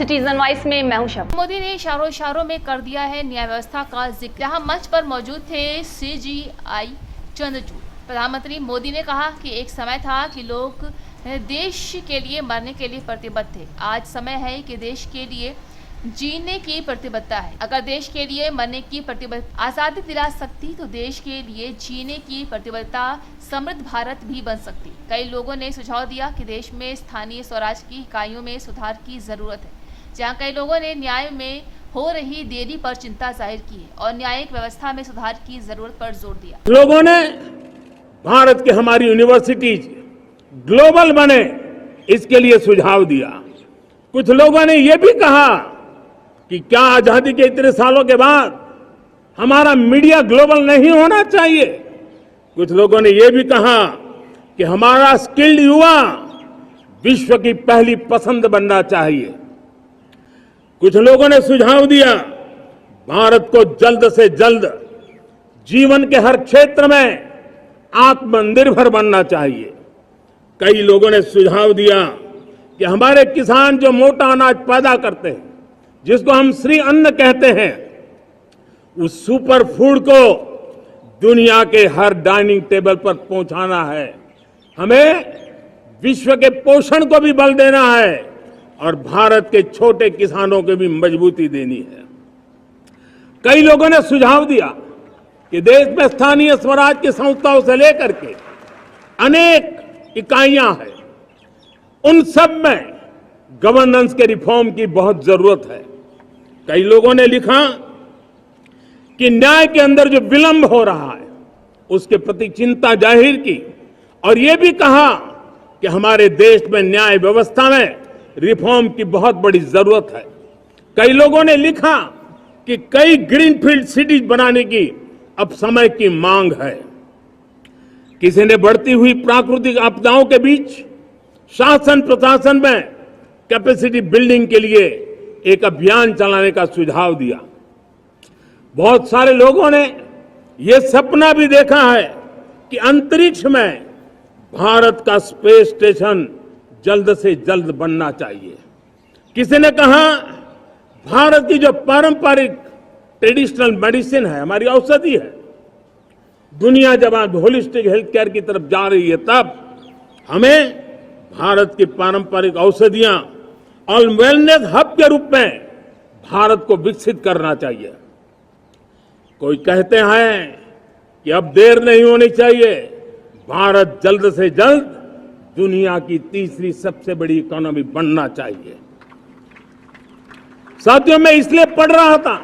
Citizen voice में मैं हूं शब। मोदी ने इशारों में कर दिया है न्याय व्यवस्था का जिक्र। यहाँ मंच पर मौजूद थे CGI चंद्रचूड़। प्रधानमंत्री मोदी ने कहा कि एक समय था कि लोग देश के लिए मरने के लिए प्रतिबद्ध थे। आज समय है कि देश के लिए जीने की प्रतिबद्धता है। अगर देश के लिए मरने की प्रतिबद्धता आज़ादी दिला सकती तो देश के लिए जीने की प्रतिबद्धता समृद्ध भारत भी बन सकती। कई लोगों ने सुझाव दिया कि देश में स्थानीय स्वराज की इकाइयों में सुधार की जरूरत है। जहां कई लोगों ने न्याय में हो रही देरी पर चिंता जाहिर की है और न्यायिक व्यवस्था में सुधार की जरूरत पर जोर दिया। लोगों ने भारत की हमारी यूनिवर्सिटीज ग्लोबल बने इसके लिए सुझाव दिया। कुछ लोगों ने यह भी कहा कि क्या आजादी के इतने सालों के बाद हमारा मीडिया ग्लोबल नहीं होना चाहिए। कुछ लोगों ने यह भी कहा कि हमारा स्किल्ड युवा विश्व की पहली पसंद बनना चाहिए। कुछ लोगों ने सुझाव दिया भारत को जल्द से जल्द जीवन के हर क्षेत्र में आत्मनिर्भर बनना चाहिए। कई लोगों ने सुझाव दिया कि हमारे किसान जो मोटा अनाज पैदा करते हैं, जिसको हम श्री अन्न कहते हैं, उस सुपर फूड को दुनिया के हर डाइनिंग टेबल पर पहुंचाना है। हमें विश्व के पोषण को भी बल देना है और भारत के छोटे किसानों को भी मजबूती देनी है। कई लोगों ने सुझाव दिया कि देश में स्थानीय स्वराज की संस्थाओं से लेकर के अनेक इकाइयां हैं, उन सब में गवर्नेंस के रिफॉर्म की बहुत जरूरत है। कई लोगों ने लिखा कि न्याय के अंदर जो विलंब हो रहा है उसके प्रति चिंता जाहिर की और यह भी कहा कि हमारे देश में न्याय व्यवस्था में रिफॉर्म की बहुत बड़ी जरूरत है। कई लोगों ने लिखा कि कई ग्रीनफील्ड सिटीज बनाने की अब समय की मांग है। किसी ने बढ़ती हुई प्राकृतिक आपदाओं के बीच शासन प्रशासन में कैपेसिटी बिल्डिंग के लिए एक अभियान चलाने का सुझाव दिया। बहुत सारे लोगों ने यह सपना भी देखा है कि अंतरिक्ष में भारत का स्पेस स्टेशन जल्द से जल्द बनना चाहिए। किसी ने कहा भारत की जो पारंपरिक ट्रेडिशनल मेडिसिन है, हमारी औषधि है, दुनिया जब आज होलिस्टिक हेल्थ केयर की तरफ जा रही है, तब हमें भारत की पारंपरिक औषधियां और वेलनेस हब के रूप में भारत को विकसित करना चाहिए। कोई कहते हैं कि अब देर नहीं होनी चाहिए, भारत जल्द से जल्द दुनिया की तीसरी सबसे बड़ी इकोनॉमी बनना चाहिए। साथियों, मैं इसलिए पढ़ रहा था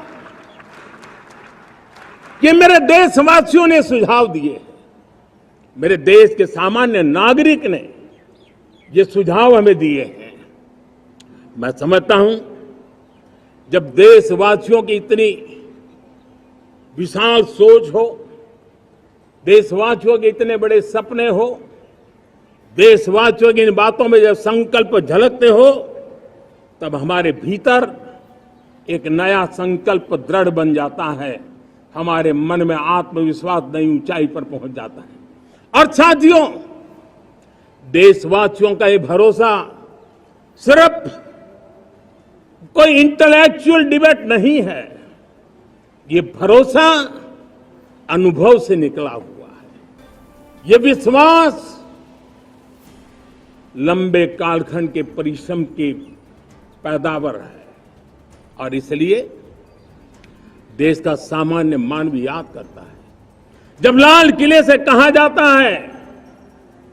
कि मेरे देशवासियों ने सुझाव दिए, मेरे देश के सामान्य नागरिक ने ये सुझाव हमें दिए हैं। मैं समझता हूं जब देशवासियों की इतनी विशाल सोच हो, देशवासियों के इतने बड़े सपने हो, देशवासियों की इन बातों में जब संकल्प झलकते हो, तब हमारे भीतर एक नया संकल्प दृढ़ बन जाता है। हमारे मन में आत्मविश्वास नई ऊंचाई पर पहुंच जाता है। और साथियों, देशवासियों का ये भरोसा सिर्फ कोई इंटेलेक्चुअल डिबेट नहीं है, ये भरोसा अनुभव से निकला हुआ है। ये विश्वास लंबे कालखंड के परिश्रम की पैदावार है और इसलिए देश का सामान्य मानव याद करता है जब लाल किले से कहा जाता है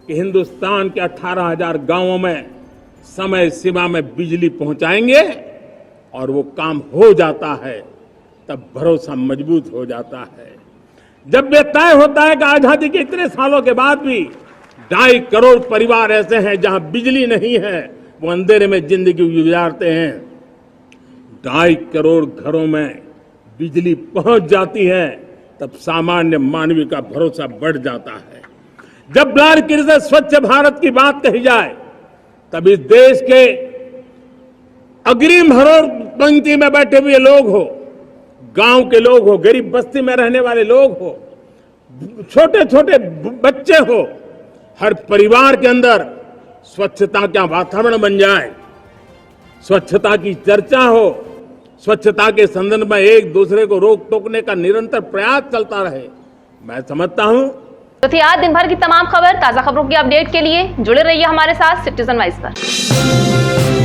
कि हिंदुस्तान के 18,000 गांवों में समय सीमा में बिजली पहुंचाएंगे और वो काम हो जाता है, तब भरोसा मजबूत हो जाता है। जब ये तय होता है कि आजादी के इतने सालों के बाद भी 2.5 करोड़ परिवार ऐसे हैं जहां बिजली नहीं है, वो अंधेरे में जिंदगी गुजारते हैं, 2.5 करोड़ घरों में बिजली पहुंच जाती है, तब सामान्य मानवीय का भरोसा बढ़ जाता है। जब लाल किले से स्वच्छ भारत की बात कही जाए, तब इस देश के अग्रिम हरोड़ पंक्ति में बैठे हुए लोग हो, गांव के लोग हो, गरीब बस्ती में रहने वाले लोग हो, छोटे छोटे बच्चे हो, हर परिवार के अंदर स्वच्छता का वातावरण बन जाए, स्वच्छता की चर्चा हो, स्वच्छता के संदर्भ में एक दूसरे को रोक टोकने का निरंतर प्रयास चलता रहे, मैं समझता हूं। तो थी आज दिन भर की तमाम खबर। ताजा खबरों की अपडेट के लिए जुड़े रहिए हमारे साथ सिटीजन वाइस पर।